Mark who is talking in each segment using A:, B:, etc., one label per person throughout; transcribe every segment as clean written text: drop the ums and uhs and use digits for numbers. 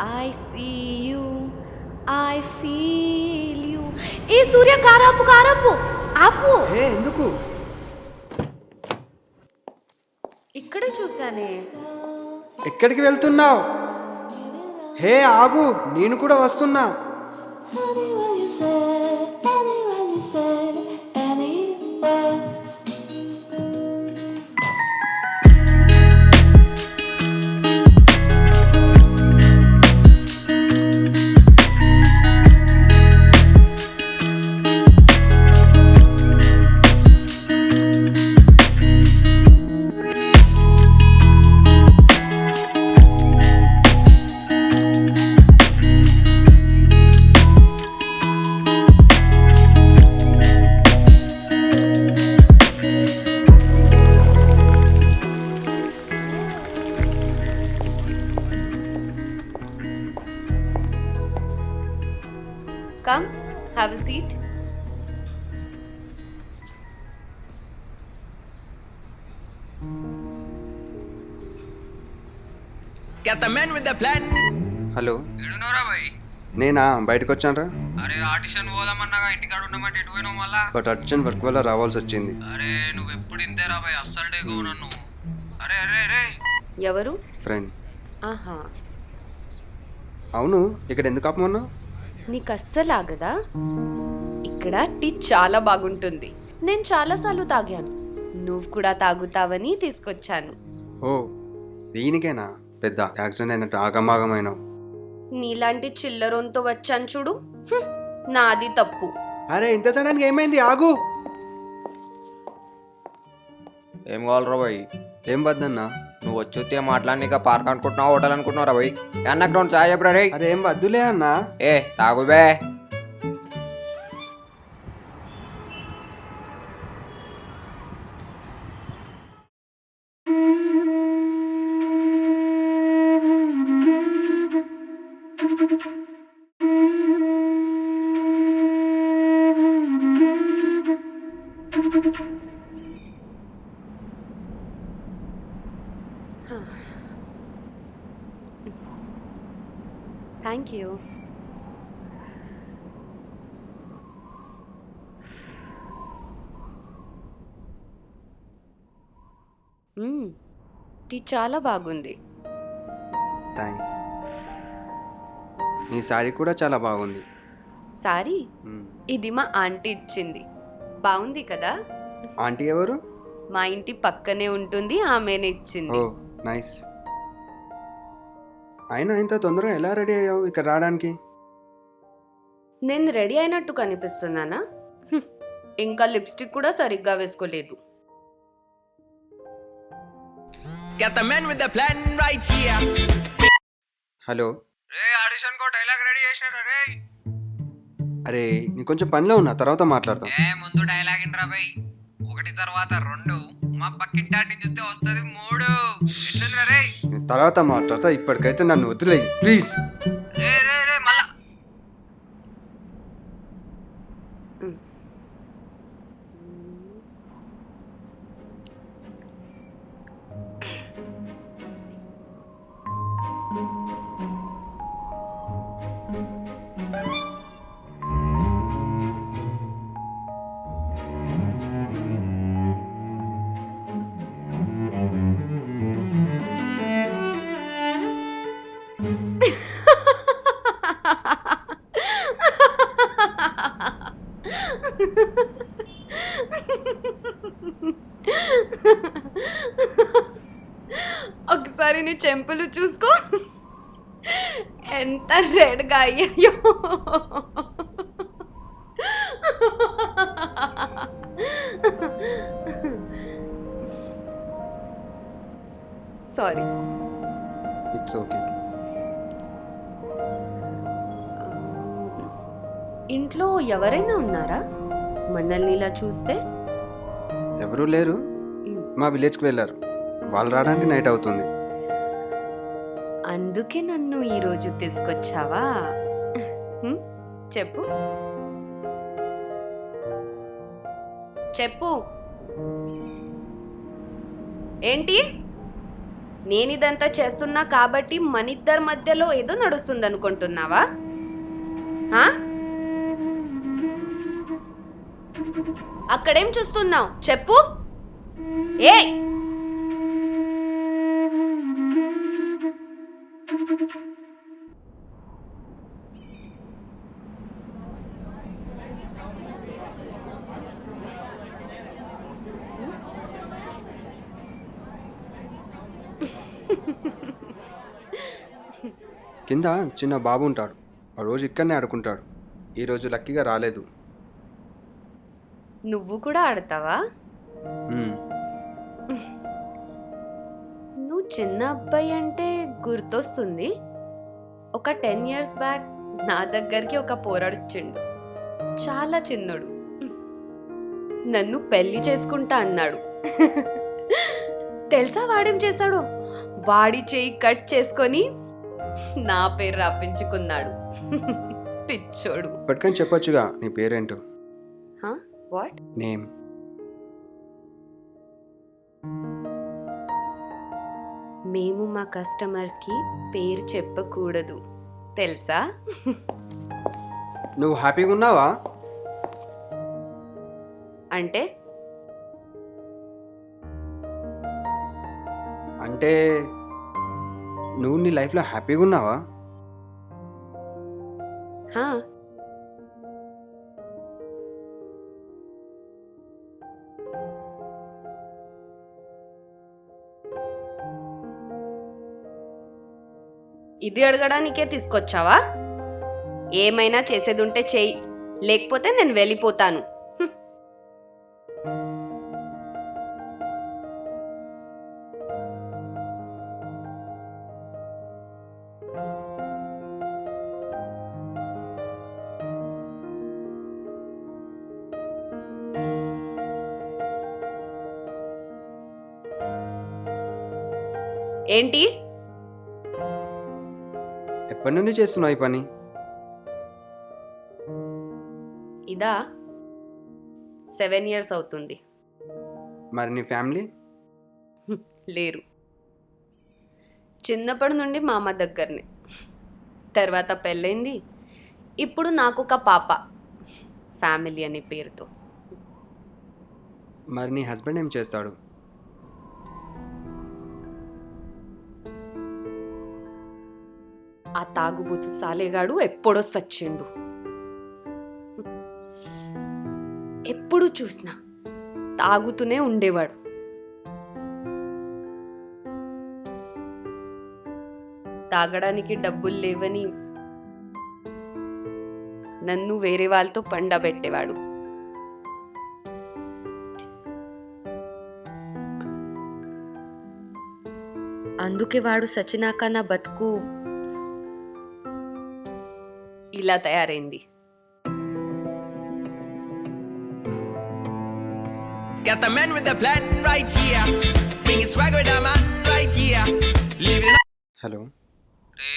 A: I see you, I feel you. ఏ సూర్య కారాపు కారాపు ఆపు.
B: ఏ ఎందుకు?
A: ఇక్కడే చూసానే.
B: ఎక్కడికి వెళ్తున్నావు? హే ఆగు, నేను కూడా వస్తున్నా.
A: Come, have a seat.
C: Get the man with the plan.
B: Hello,
C: ఎడునోరా బాయ్?
B: నేనా బయటకు వచ్చానరా.
C: అరే ఆడిషన్ పోదామన్నాగా ఇంటికాడ ఉండమంటే ఎటు పోయినావు మళ్ళా?
B: బట్ అర్జెంట్ వర్క్ వల్ల రావాల్సి వచ్చింది.
C: అరే నువ్వు ఎప్పుడు ఇంతేరా బాయ్, అస్సలు డేగవు నన్ను. అరే అరే రే
A: ఎవరు?
B: ఫ్రెండ్.
A: ఆహా,
B: అవును, ఇక్కడ ఎందుకు ఆపమన్నావు?
A: నీకు అస్సలు ఆగదా? ఇక్కడ టీ చాలా బాగుంటుంది. నేను చాలాసార్లు తాగాను. నువ్వు కూడా తాగుతావని తీసుకొచ్చాను.
B: ఓ, దీనికేనా పెద్ద యాక్సిడెంట్ అయినట్టు ఆగమాగమైనావు?
A: నీలాంటి చిల్లరంతో వచ్చాను చూడు. నాది తప్పు.
B: అరే ఇంత సడన్గా ఏమైంది? ఆగు.
C: ఏం కావాలరా బాయ్?
B: ఏం వద్దన్నా.
C: నువ్వు వచ్చి మాట్లాడినాక పార్క్ అనుకుంటున్నావు, హోటల్ అనుకుంటున్నారా బాయ్? అన్న గ్రౌండ్ చాయ్ చెప్పరా రే.
B: అరే ఏం వద్దులే అన్నా.
C: ఏ తాగు బే.
A: Thank you. టీ చాలా బాగుంది.
B: థ్యాంక్స్. నీ శారీ కూడా చాలా బాగుంది.
A: సారీ, ఇది మా ఆంటీ ఇచ్చింది. బాగుంది కదా?
B: ఆంటీ ఎవరు?
A: మా ఇంటి పక్కనే ఉంటుంది, ఆమెనే ఇచ్చింది.
B: ఓ నైస్. అయినా ఇంత తొందరగా ఎలా రెడీ అయ్యావు ఇక్కడ రావడానికి?
A: నేను రెడీ అయినట్టు కనిపిస్తున్నానా? ఇంకా లిప్స్టిక్ కూడా సరిగ్గా వేసుకోలేదు.
C: Get the man with the plan right here.
B: Hello.
C: Ray audition co dialogue ready చేసినారా రే?
B: అరే నీ కొంచెం పనిలో ఉన్నా, తర్వాత మాట్లాడతాం.
C: ఏ ముందు డైలాగ్ ఇంట్రా బాయ్. ఒకటి తర్వాత రెండు, మా పక్కింటి ఆంటీని చూస్తే వస్తుంది మూడు. ఎట్లుందిరా రే?
B: నేను తర్వాత మాట్లాడతా, ఇప్పటికైతే నన్ను వదిలేయి ప్లీజ్.
C: రే రే రే మళ్ళా
A: ఒకసారి నీ చెంపలు చూసుకో, ఎంత రెడ్గా అయ్యాయో. సారీ.
B: It's okay.
A: ఇంట్లో ఎవరైనా ఉన్నారా మనల్ని ఇలా చూస్తే?
B: ఎవరూ లేరు, మా విలేజ్కి వెళ్ళారు. వాళ్ళు రావడానికి నైట్ అవుతుంది.
A: అందుకే నన్ను ఈరోజు తీసుకొచ్చావా? చెప్పు చెప్పు. ఏంటి నేనిదంతా చేస్తున్నా కాబట్టి మనిద్దరి మధ్యలో ఏదో నడుస్తుంది అనుకుంటున్నావా? అక్కడేం చూస్తున్నావు చెప్పు. ఏ
B: కింద చిన్న బాబు ఉంటాడు. ఆ రోజు ఇక్కడనే ఆడుకుంటాడు. ఈరోజు లక్కీగా రాలేదు.
A: నువ్వు కూడా ఆడతావా?
B: మ్మ్.
A: నువ్వు చిన్న అబ్బాయి అంటే గుర్తొస్తుంది. ఒక 10 years బ్యాక్ నా దగ్గరికి ఒక పోరాడొచ్చిండు. చాలా చిన్నడు. నన్ను పెళ్లి చేసుకుంటా అన్నాడు. తెలుసా వాడేం చేశాడు? వాడి చెయ్యి కట్ చేసుకొని నా పేరు రాపించుకున్నాడు. పిచ్చోడు.
B: ఇప్పటికని చెప్పొచ్చుగా నీ పేరేంటో.
A: వాట్?
B: నేమ్.
A: మేము మా కస్టమర్స్కి పేరు చెప్పకూడదు తెలుసా?
B: నువ్వు హ్యాపీగా ఉన్నావా?
A: అంటే
B: అంటే నువ్వు నీ లైఫ్లో హ్యాపీగా ఉన్నావా?
A: హా, ఇది అడగడానికే తీసుకొచ్చావా? ఏమైనా చేసేదుంటే చెయ్యి, లేకపోతే నేను వెళ్ళిపోతాను. ఏంటి?
B: ఎప్పటి నుండి చేస్తున్నావు ఈ పని?
A: ఇదా 7 years అవుతుంది.
B: మరి నీ ఫ్యామిలీ?
A: లేరు. చిన్నప్పటి నుండి మా అమ్మ దగ్గరనే. తర్వాత పెళ్ళైంది. ఇప్పుడు నాకు ఒక పాప. ఫ్యామిలీ అనే పేరుతో.
B: మరి నీ హస్బెండ్ ఏం చేస్తాడు?
A: ఆ తాగుబోతు సాలేగాడు ఎప్పుడో సచ్చిండు. ఎప్పుడు చూసినా తాగుతూనే ఉండేవాడు. తాగడానికి డబ్బులు లేవని నన్ను వేరే వాళ్ళతో పండబెట్టేవాడు. అందుకే వాడు సచినాక నా బతుకు ఇలా తయారైంది.
D: Got the man with the plan right here. Bringing swag with the man right here. Living it up.
B: Hello.
C: రే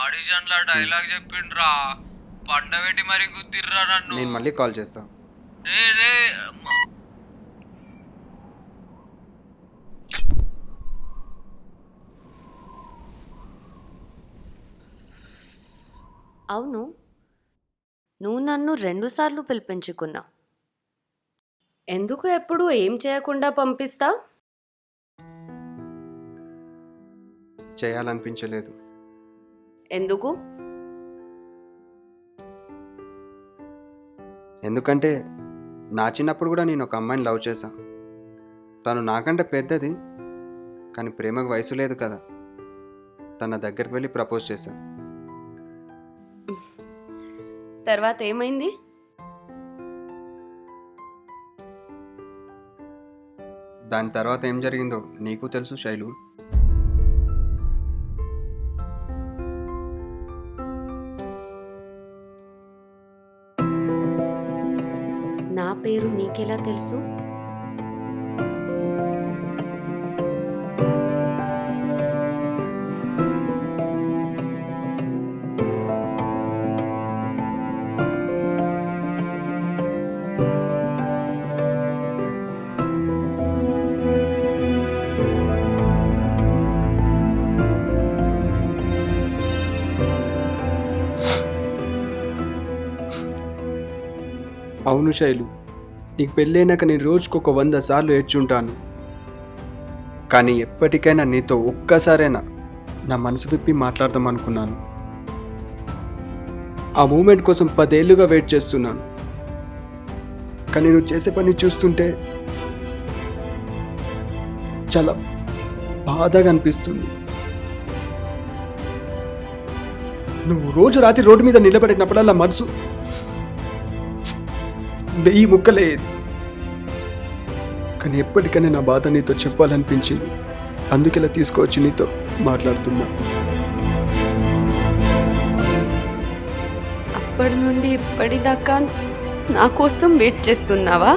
C: ఆడిషన్లో డైలాగ్ చెప్పిండ్రా, పండబెట్టి మరి గుద్దిర్రా నన్ను.
B: నేను మళ్ళీ కాల్ చేస్తాను.
C: రే రే
A: అవును, నువ్వు నన్ను 2 సార్లు పిలిపించుకున్నావు. ఎందుకు ఎప్పుడు ఏం చేయకుండా పంపిస్తావు?
B: చేయాలనిపించలేదు.
A: ఎందుకు?
B: ఎందుకంటే నా చిన్నప్పుడు కూడా నేను ఒక అమ్మాయిని లవ్ చేశా. తను నాకంటే పెద్దది, కానీ ప్రేమకు వయసు లేదు కదా. తన దగ్గరికి వెళ్ళి ప్రపోజ్ చేశా.
A: తర్వాత ఏమైంది?
B: దాని తర్వాత ఏం జరిగిందో నీకు తెలుసు శైలు.
A: నా పేరు నీకెలా తెలుసు?
B: అవును శైలు, నీకు పెళ్ళైనాక నేను రోజుకొక 100 సార్లు ఏడ్చుంటాను. కానీ ఎప్పటికైనా నీతో ఒక్కసారైనా నా మనసు విప్పి మాట్లాడదాం అనుకున్నాను. ఆ మూమెంట్ కోసం 10 ఏళ్ళుగా వెయిట్ చేస్తున్నాను. కానీ నువ్వు చేసే పని చూస్తుంటే చాలా బాధగా అనిపిస్తుంది. నువ్వు రోజు రాత్రి రోడ్డు మీద నిలబడినప్పుడల్లా మనసు 1000 ముక్కలయ్యేది. కానీ ఎప్పటికైనా నా బాధ నీతో చెప్పాలనిపించింది. అందుకే ఇలా తీసుకువచ్చి నీతో మాట్లాడుతున్నా.
A: అప్పటి నుండి ఇప్పటిదాకా నా కోసం వెయిట్ చేస్తున్నావా?